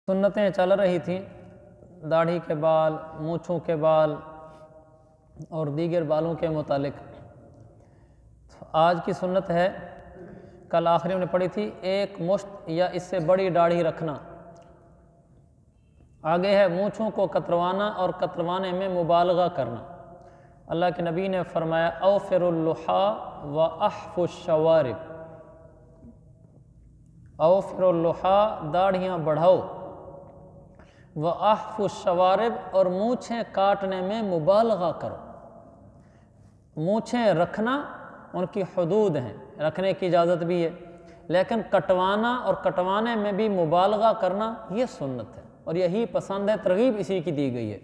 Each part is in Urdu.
سنتیں چل رہی تھیں داڑھی کے بال، مونچھوں کے بال اور دیگر بالوں کے متعلق۔ آج کی سنت ہے، کل آخری میں نے پڑھی تھی، ایک مشت یا اس سے بڑی داڑھی رکھنا۔ آگے ہے مونچھوں کو کتروانا اور کتروانے میں مبالغہ کرنا۔ اللہ کے نبی نے فرمایا اوفر اللحا و احف الشوارب، اوفر اللحا داڑھیاں بڑھاؤ، و احف الشوارب اور مونچھیں کاٹنے میں مبالغہ کرو۔ مونچھیں رکھنا ان کی حدود ہیں، رکھنے کی اجازت بھی ہے، لیکن کٹوانا اور کٹوانے میں بھی مبالغہ کرنا یہ سنت ہے، اور یہی پسند ہے، ترغیب اسی کی دی گئی ہے۔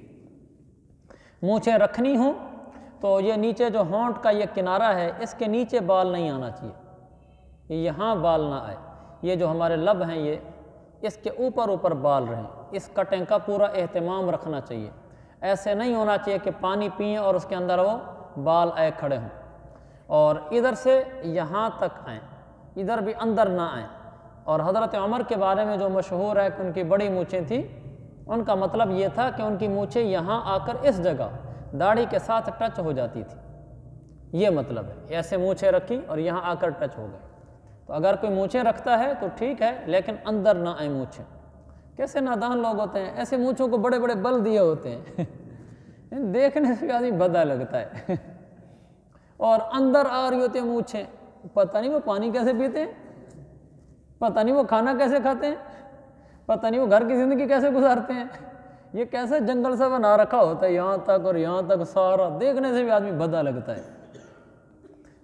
مونچھیں رکھنی ہوں تو یہ نیچے جو ہونٹ کا یہ کنارہ ہے، اس کے نیچے بال نہیں آنا چاہیے، یہاں بال نہ آئے۔ یہ جو ہمارے لب ہیں یہ اس کے اوپر بال رہیں، اس کٹنگ کا پورا اہتمام رکھنا چاہیے۔ ایسے نہیں ہونا چاہیے کہ پانی پئیں اور اس کے اندر وہ بال آئے کھڑے ہوں، اور ادھر سے یہاں تک آئیں، ادھر بھی اندر نہ آئیں۔ اور حضرت عمر کے بارے میں جو مشہور ہے کہ ان کی بڑی مونچھیں تھیں، ان کا مطلب یہ تھا کہ ان کی مونچھیں یہاں آ کر اس جگہ داڑھی کے ساتھ ٹچ ہو جاتی تھی، یہ مطلب ہے۔ ایسے مونچھیں رکھی اور یہاں آ کر ٹچ ہو گئے۔ تو اگر کوئی مونچھیں رکھتا ہے تو ٹھیک ہے، لیکن اندر نہ آئیں مونچھیں۔ کیسے نادان لوگ ہوتے ہیں، ایسے مونچھوں کو بڑے بڑے بل دیے ہوتے ہیں دیکھنے سے آدمی بدا لگتا ہے اور اندر آ رہی ہوتی ہیں مونچھیں، پتہ نہیں وہ پانی کیسے پیتے ہیں، پتہ نہیں وہ کھانا کیسے کھاتے ہیں، پتہ نہیں وہ گھر کی زندگی کیسے گزارتے ہیں۔ یہ کیسے جنگل سا بنا رکھا ہوتا ہے، یہاں تک اور یہاں تک سارا، دیکھنے سے بھی آدمی بدا لگتا ہے۔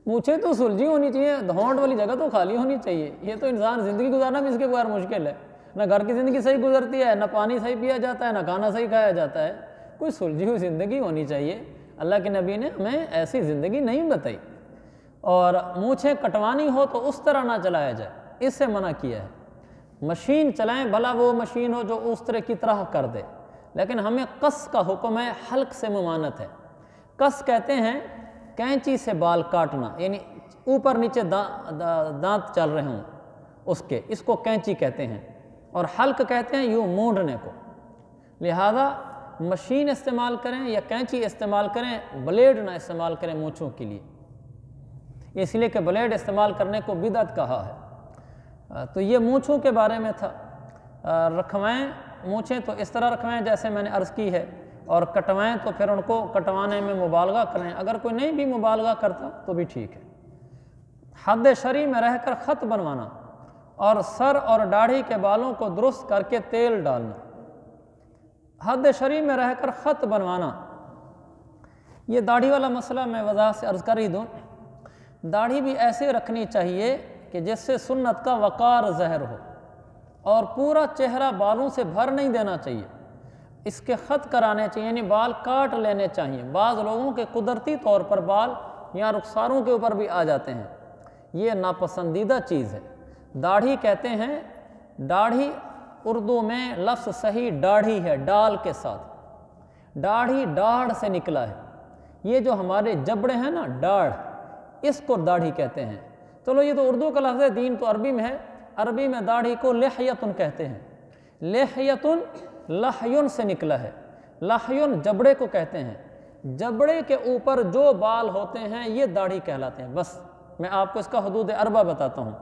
مونچھیں تو سلجھی ہونی چاہیے، ہونٹ والی جگہ تو خالی ہونی چاہیے۔ یہ تو انسان زندگی گزارنا بھی اس کے بغیر مشکل ہے، نہ گھر کی زندگی صحیح گزرتی ہے، نہ پانی صحیح پیا جاتا ہے، نہ کھانا صحیح کھایا جاتا ہے۔ کوئی سلجھی ہوئی زندگی ہونی چاہیے۔ اللہ کے نبی نے ہمیں ایسی زندگی نہیں بتائی۔ اور مونچھیں کٹوانی ہو تو اس طرح نہ چلایا جائے، اس سے منع کیا ہے۔ مشین چلائیں، بھلا وہ مشین ہو جو اس طرح کی طرح کر دے، لیکن ہمیں قص کا حکم ہے، حلق سے ممانت ہے۔ قص کہتے ہیں کینچی سے بال کاٹنا، یعنی اوپر نیچے دانت چل رہے ہوں اس کے، اس کو کینچی کہتے ہیں۔ اور حلق کہتے ہیں یوں مونڈنے کو۔ لہذا مشین استعمال کریں یا کینچی استعمال کریں، بلیڈ نہ استعمال کریں مونچھوں کے لیے، اس لیے کہ بلیڈ استعمال کرنے کو بدعت کہا ہے۔ تو یہ مونچھوں کے بارے میں تھا۔ رکھوائیں مونچھیں تو اس طرح رکھوائیں جیسے میں نے عرض کی ہے، اور کٹوائیں تو پھر ان کو کٹوانے میں مبالغہ کریں۔ اگر کوئی نہیں بھی مبالغہ کرتا تو بھی ٹھیک ہے۔ حد شرع میں رہ کر خط بنوانا اور سر اور داڑھی کے بالوں کو درست کر کے تیل ڈالنا۔ حد شرع میں رہ کر خط بنوانا، یہ داڑھی والا مسئلہ میں وضاحت سے عرض کر ہی دوں۔ داڑھی بھی ایسے رکھنی چاہیے کہ جس سے سنت کا وقار ظاہر ہو، اور پورا چہرہ بالوں سے بھر نہیں دینا چاہیے۔ اس کے خط کرانے چاہیے، یعنی بال کاٹ لینے چاہیے۔ بعض لوگوں کے قدرتی طور پر بال یا رخساروں کے اوپر بھی آ جاتے ہیں، یہ ناپسندیدہ چیز ہے۔ داڑھی کہتے ہیں، داڑھی اردو میں لفظ صحیح داڑھی ہے، ڈال کے ساتھ۔ داڑھی ڈاڑھ سے نکلا ہے۔ یہ جو ہمارے جبڑے ہیں نا، ڈاڑھ، اس کو داڑھی کہتے ہیں۔ چلو یہ تو اردو کا لفظ ہے، دین تو عربی میں ہے۔ عربی میں داڑھی کو لحیتن کہتے ہیں۔ لحیتن لحیون سے نکلا ہے۔ لحیون جبڑے کو کہتے ہیں۔ جبڑے کے اوپر جو بال ہوتے ہیں یہ داڑھی کہلاتے ہیں۔ بس میں آپ کو اس کا حدود اربع بتاتا ہوں،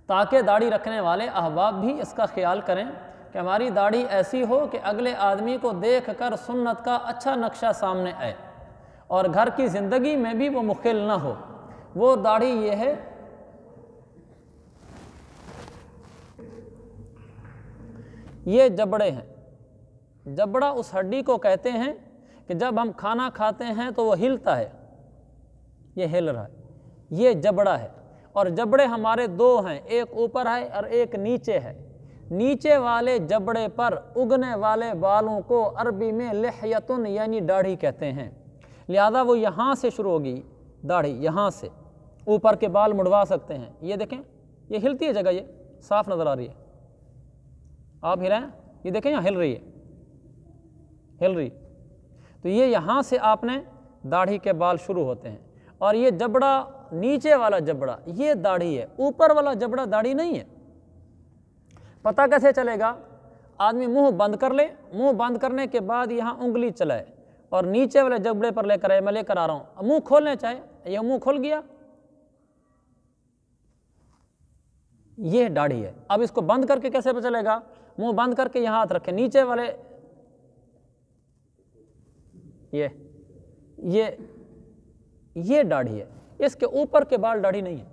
تاکہ داڑھی رکھنے والے احباب بھی اس کا خیال کریں کہ ہماری داڑھی ایسی ہو کہ اگلے آدمی کو دیکھ کر سنت کا اچھا نقشہ سامنے آئے، اور گھر کی زندگی میں بھی وہ مخل نہ ہو۔ وہ داڑھی یہ ہے، یہ جبڑے ہیں۔ جبڑا اس ہڈی کو کہتے ہیں کہ جب ہم کھانا کھاتے ہیں تو وہ ہلتا ہے، یہ ہل رہا ہے، یہ جبڑا ہے۔ اور جبڑے ہمارے دو ہیں، ایک اوپر ہے اور ایک نیچے ہے۔ نیچے والے جبڑے پر اگنے والے بالوں کو عربی میں لحیتن یعنی داڑھی کہتے ہیں۔ لہذا وہ یہاں سے شروع ہوگی داڑھی، یہاں سے اوپر کے بال مڑوا سکتے ہیں۔ یہ دیکھیں، یہ ہلتی ہے جگہ، یہ صاف نظر آ رہی ہے، آپ ہلائیں، یہ دیکھیں یہاں ہل رہی ہے، ہل رہی۔ تو یہ یہاں سے آپ نے داڑھی کے بال شروع ہوتے ہیں، اور یہ جبڑا، نیچے والا جبڑا یہ داڑھی ہے، اوپر والا جبڑا داڑھی نہیں ہے۔ پتہ کیسے چلے گا؟ آدمی منہ بند کر لے، منہ بند کرنے کے بعد یہاں انگلی چلائے اور نیچے والے جبڑے پر لے کر آئے، میں لے کر آ رہا ہوں، منہ کھولنے چاہے، یہ منہ کھل گیا، یہ داڑھی ہے۔ اب اس کو بند کر کے کیسے پتہ چلے گا؟ منہ بند کر کے یہاں ہاتھ رکھے، نیچے والے یہ داڑھی ہے، اس کے اوپر کے بال داڑھی نہیں ہے،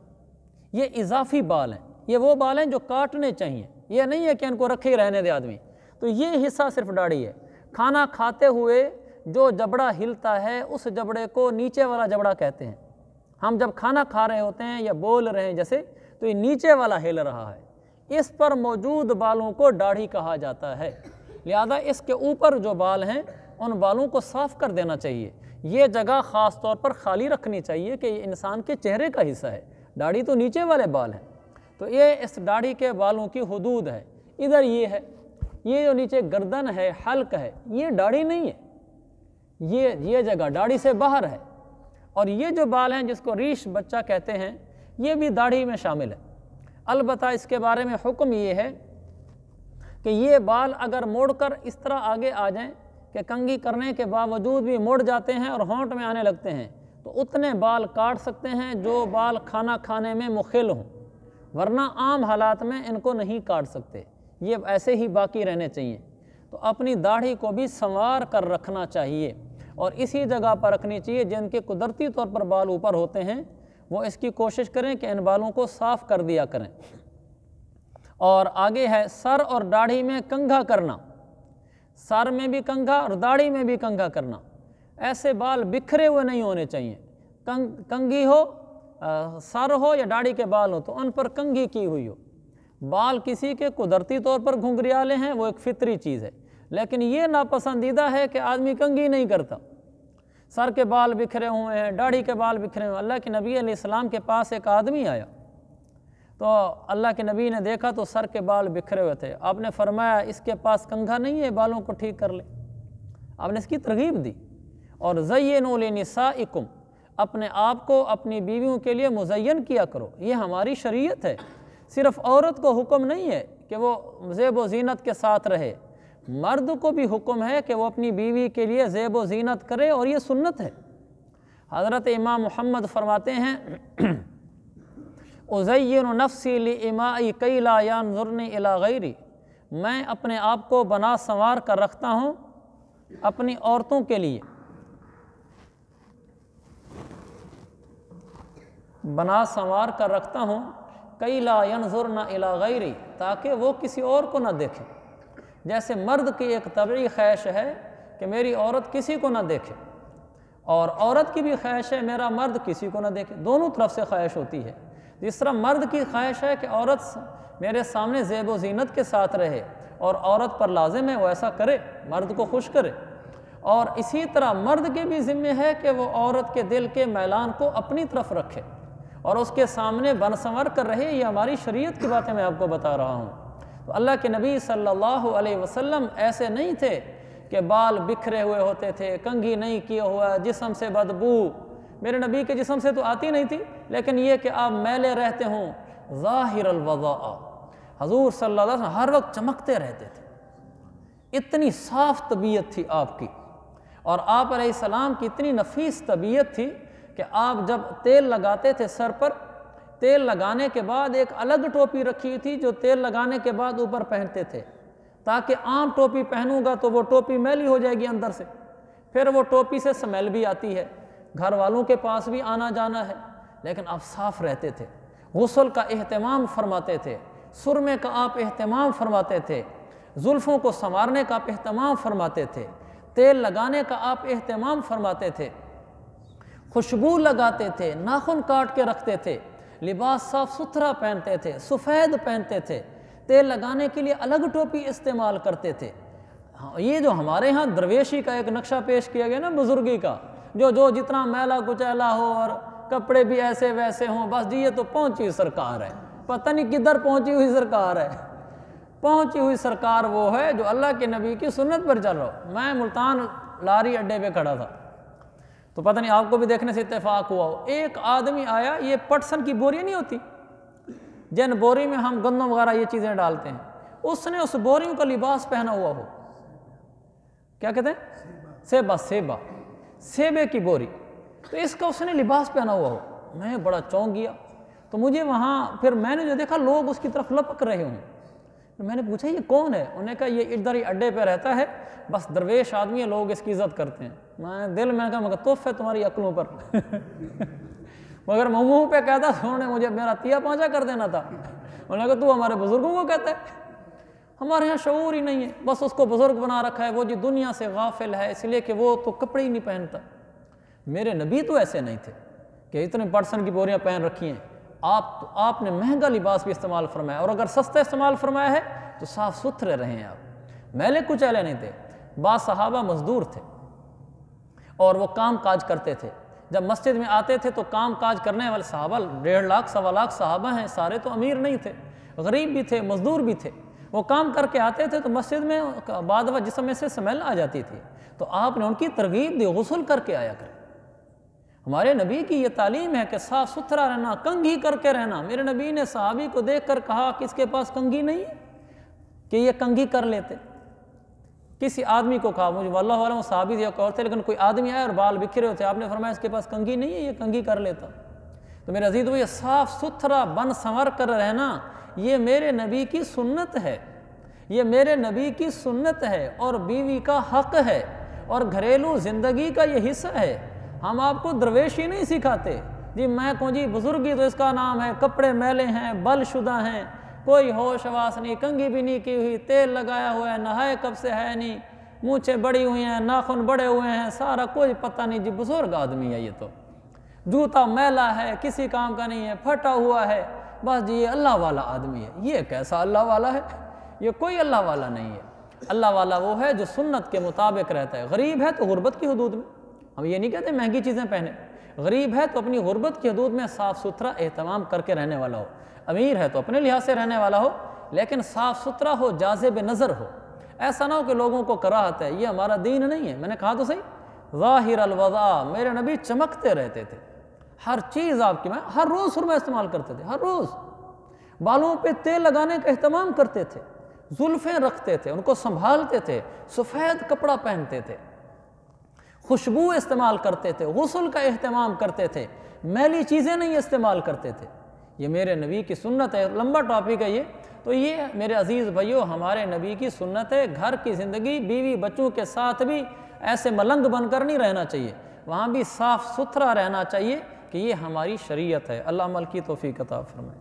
یہ اضافی بال ہیں، یہ وہ بال ہیں جو کاٹنے چاہیے، یہ نہیں ہے کہ ان کو رکھے ہی رہنے دے آدمی۔ تو یہ حصہ صرف داڑھی ہے۔ کھانا کھاتے ہوئے جو جبڑا ہلتا ہے اس جبڑے کو نیچے والا جبڑا کہتے ہیں۔ ہم جب کھانا کھا رہے ہوتے ہیں یا بول رہے ہیں جیسے، تو یہ نیچے والا ہل رہا ہے، اس پر موجود بالوں کو داڑھی کہا جاتا ہے۔ لہذا اس کے اوپر جو بال ہیں ان بالوں کو صاف کر دینا چاہیے، یہ جگہ خاص طور پر خالی رکھنی چاہیے کہ یہ انسان کے چہرے کا حصہ ہے، داڑھی تو نیچے والے بال ہیں۔ تو یہ اس داڑھی کے بالوں کی حدود ہے۔ ادھر یہ ہے، یہ جو نیچے گردن ہے، حلق ہے، یہ داڑھی نہیں ہے، یہ جگہ داڑھی سے باہر ہے۔ اور یہ جو بال ہیں جس کو ریش بچہ کہتے ہیں، یہ بھی داڑھی میں شامل ہے۔ البتہ اس کے بارے میں حکم یہ ہے کہ یہ بال اگر موڑ کر اس طرح آگے آ جائیں کہ کنگھی کرنے کے باوجود بھی مڑ جاتے ہیں اور ہونٹ میں آنے لگتے ہیں، تو اتنے بال کاٹ سکتے ہیں جو بال کھانا کھانے میں مخل ہوں، ورنہ عام حالات میں ان کو نہیں کاٹ سکتے، یہ ایسے ہی باقی رہنے چاہیے۔ تو اپنی داڑھی کو بھی سنوار کر رکھنا چاہیے اور اسی جگہ پر رکھنی چاہیے جن کے قدرتی طور پر بال اوپر ہوتے ہیں، وہ اس کی کوشش کریں کہ ان بالوں کو صاف کر دیا کریں۔ اور آگے ہے سر اور داڑھی میں کنگھا کرنا، سر میں بھی کنگھا اور داڑھی میں بھی کنگھا کرنا۔ ایسے بال بکھرے ہوئے نہیں ہونے چاہیے، کنگھی ہو، سر ہو یا داڑھی کے بال ہو تو ان پر کنگھی کی ہوئی ہو۔ بال کسی کے قدرتی طور پر گھنگریالے ہیں، وہ ایک فطری چیز ہے، لیکن یہ ناپسندیدہ ہے کہ آدمی کنگھی نہیں کرتا، سر کے بال بکھرے ہوئے ہیں، داڑھی کے بال بکھرے ہوئے ہیں۔ اللہ کے نبی علیہ السلام کے پاس ایک آدمی آیا تو اللہ کے نبی نے دیکھا تو سر کے بال بکھرے ہوئے تھے، آپ نے فرمایا اس کے پاس کنگھا نہیں ہے، بالوں کو ٹھیک کر لے۔ آپ نے اس کی ترغیب دی۔ اور زینوا لنسائکم، اپنے آپ کو اپنی بیویوں کے لیے مزین کیا کرو، یہ ہماری شریعت ہے۔ صرف عورت کو حکم نہیں ہے کہ وہ زیب و زینت کے ساتھ رہے، مرد کو بھی حکم ہے کہ وہ اپنی بیوی کے لیے زیب و زینت کرے، اور یہ سنت ہے۔ حضرت امام محمد فرماتے ہیں ازین نفسی لامائی کی لا ینظرنی الی غیری، میں اپنے آپ کو بنا سنوار کر رکھتا ہوں اپنی عورتوں کے لیے، بنا سنوار کر رکھتا ہوں کی لا ینظرن الی غیری، تاکہ وہ کسی اور کو نہ دیکھے۔ جیسے مرد کی ایک طبعی خواہش ہے کہ میری عورت کسی کو نہ دیکھے، اور عورت کی بھی خواہش ہے میرا مرد کسی کو نہ دیکھے، دونوں طرف سے خواہش ہوتی ہے۔ جس طرح مرد کی خواہش ہے کہ عورت میرے سامنے زیب و زینت کے ساتھ رہے، اور عورت پر لازم ہے وہ ایسا کرے، مرد کو خوش کرے، اور اسی طرح مرد کے بھی ذمہ ہے کہ وہ عورت کے دل کے میلان کو اپنی طرف رکھے اور اس کے سامنے بن سنور کر رہے۔ یہ ہماری شریعت کی باتیں میں آپ کو بتا رہا ہوں۔ تو اللہ کے نبی صلی اللہ علیہ وسلم ایسے نہیں تھے کہ بال بکھرے ہوئے ہوتے تھے، کنگھی نہیں کیے ہوا، جسم سے بدبو، میرے نبی کے جسم سے تو آتی نہیں تھی، لیکن یہ کہ آپ میلے رہتے ہوں، ظاہر الوضاء، حضور صلی اللہ علیہ وسلم ہر وقت چمکتے رہتے تھے، اتنی صاف طبیعت تھی آپ کی، اور آپ علیہ السلام کی اتنی نفیس طبیعت تھی کہ آپ جب تیل لگاتے تھے سر پر، تیل لگانے کے بعد ایک الگ ٹوپی رکھی تھی جو تیل لگانے کے بعد اوپر پہنتے تھے، تاکہ عام ٹوپی پہنوں گا تو وہ ٹوپی میلی ہو جائے گی اندر سے، پھر وہ ٹوپی سے سمیل بھی آتی ہے، گھر والوں کے پاس بھی آنا جانا ہے، لیکن آپ صاف رہتے تھے، غسل کا اہتمام فرماتے تھے، سرمے کا آپ اہتمام فرماتے تھے، زلفوں کو سنوارنے کا آپ اہتمام فرماتے تھے، تیل لگانے کا آپ اہتمام فرماتے تھے، خوشبو لگاتے تھے، ناخن کاٹ کے رکھتے تھے، لباس صاف ستھرا پہنتے تھے، سفید پہنتے تھے، تیل لگانے کے لیے الگ ٹوپی استعمال کرتے تھے۔ یہ جو ہمارے ہاں درویشی کا ایک نقشہ پیش کیا گیا نا بزرگی کا، جو جتنا میلا کچیلا ہو اور کپڑے بھی ایسے ویسے ہوں، بس جی یہ تو پہنچی سرکار ہے، پتہ نہیں کدھر پہنچی ہوئی سرکار ہے۔ پہنچی ہوئی سرکار وہ ہے جو اللہ کے نبی کی سنت پر چل رہا ہو۔ میں ملتان لاری اڈے پہ کھڑا تھا، تو پتہ نہیں آپ کو بھی دیکھنے سے اتفاق ہوا ہو، ایک آدمی آیا، یہ پٹسن کی بوری نہیں ہوتی جن بوری میں ہم گندم وغیرہ یہ چیزیں ڈالتے ہیں، اس نے اس بوریوں کا لباس پہنا ہوا ہو، کیا کہتے ہیں، سیبے کی بوری، تو اس کا اس نے لباس پہنا ہوا ہو۔ میں بڑا چونک گیا، تو مجھے وہاں پھر میں نے جو دیکھا لوگ اس کی طرف لپک رہے ہوں، میں نے پوچھا یہ کون ہے؟ انہوں نے کہا یہ ادھر ہی اڈے پہ رہتا ہے، بس درویش آدمی ہے، لوگ اس کی عزت کرتے ہیں۔ میں دل میں کہا مگر توف ہے تمہاری عقلوں پر مگر منہ پہ کہتا تو انہوں نے مجھے میرا تیا پہنچا کر دینا تھا۔ انہوں نے کہا تو ہمارے بزرگوں کو کہتا ہے، ہمارے یہاں شعور ہی نہیں ہے، بس اس کو بزرگ بنا رکھا ہے، وہ جی دنیا سے غافل ہے، اس لیے کہ وہ تو کپڑے ہی نہیں پہنتا۔ میرے نبی تو ایسے نہیں تھے کہ اتنے پرسن کی بوریاں پہن رکھی ہیں، آپ نے مہنگا لباس بھی استعمال فرمایا، اور اگر سستا استعمال فرمایا ہے تو صاف ستھرے رہیں آپ، میلے کچیلے نہیں تھے۔ بعض صحابہ مزدور تھے اور وہ کام کاج کرتے تھے، جب مسجد میں آتے تھے تو کام کاج کرنے والے صحابہ 1.5 لاکھ 1.25 لاکھ صحابہ ہیں، سارے تو امیر نہیں تھے، غریب بھی تھے، مزدور بھی تھے، وہ کام کر کے آتے تھے تو مسجد میں بعد وقت جسم میں سے سمیل آ جاتی تھی، تو آپ نے ان کی ترغیب دی غسل کر کے آیا کریں۔ ہمارے نبی کی یہ تعلیم ہے کہ صاف ستھرا رہنا، کنگھی کر کے رہنا۔ میرے نبی نے صحابی کو دیکھ کر کہا کہ اس کے پاس کنگھی نہیں ہے کہ یہ کنگھی کر لیتے۔ کسی آدمی کو کہا، مجھے واللہ عالم صحابی تھے اور تھے، لیکن کوئی آدمی آیا اور بال بکھرے ہوتے، آپ نے فرمایا اس کے پاس کنگھی نہیں ہے، یہ کنگھی کر لیتا۔ تو میرے عزیز وہ یہ صاف ستھرا بن سنور کر رہنا، یہ میرے نبی کی سنت ہے، یہ میرے نبی کی سنت ہے، اور بیوی کا حق ہے، اور گھریلو زندگی کا یہ حصہ ہے۔ ہم آپ کو درویشی نہیں سکھاتے جی، میں کہوں جی بزرگی تو اس کا نام ہے، کپڑے میلے ہیں، بل شدہ ہیں، کوئی ہوش حواس نہیں، کنگھی بھی نہیں کی ہوئی، تیل لگایا ہوا ہے، نہائے کب سے ہے نہیں، مونچھیں بڑی ہوئی ہیں، ناخن بڑے ہوئے ہیں، سارا کوئی پتہ نہیں، جی بزرگ آدمی ہے یہ تو، جوتا میلا ہے، کسی کام کا نہیں ہے، پھٹا ہوا ہے، بس جی یہ اللہ والا آدمی ہے۔ یہ کیسا اللہ والا ہے؟ یہ کوئی اللہ والا نہیں ہے۔ اللہ والا وہ ہے جو سنت کے مطابق رہتا ہے۔ غریب ہے تو غربت کی حدود میں، ہم یہ نہیں کہتے مہنگی چیزیں پہنے، غریب ہے تو اپنی غربت کی حدود میں صاف ستھرا اہتمام کر کے رہنے والا ہو، امیر ہے تو اپنے لحاظ سے رہنے والا ہو، لیکن صاف ستھرا ہو، جاذب نظر ہو۔ ایسا نہ ہو کہ لوگوں کو کراہت ہے، یہ ہمارا دین نہیں ہے۔ میں نے کہا تو صحیح، ظاہر الوضاء، میرے نبی چمکتے رہتے تھے، ہر چیز آپ کی، میں ہر روز سرمہ استعمال کرتے تھے، ہر روز بالوں پہ تیل لگانے کا اہتمام کرتے تھے، زلفیں رکھتے تھے، ان کو سنبھالتے تھے، سفید کپڑا پہنتے تھے، خوشبو استعمال کرتے تھے، غسل کا اہتمام کرتے تھے، میلی چیزیں نہیں استعمال کرتے تھے۔ یہ میرے نبی کی سنت ہے، لمبا ٹاپک ہے یہ، تو یہ میرے عزیز بھائیو ہمارے نبی کی سنت ہے۔ گھر کی زندگی بیوی بچوں کے ساتھ بھی ایسے ملنگ بن کر نہیں رہنا چاہیے، وہاں بھی صاف ستھرا رہنا چاہیے، کہ یہ ہماری شریعت ہے۔ اللہ عمل کی توفیق عطا فرمائے۔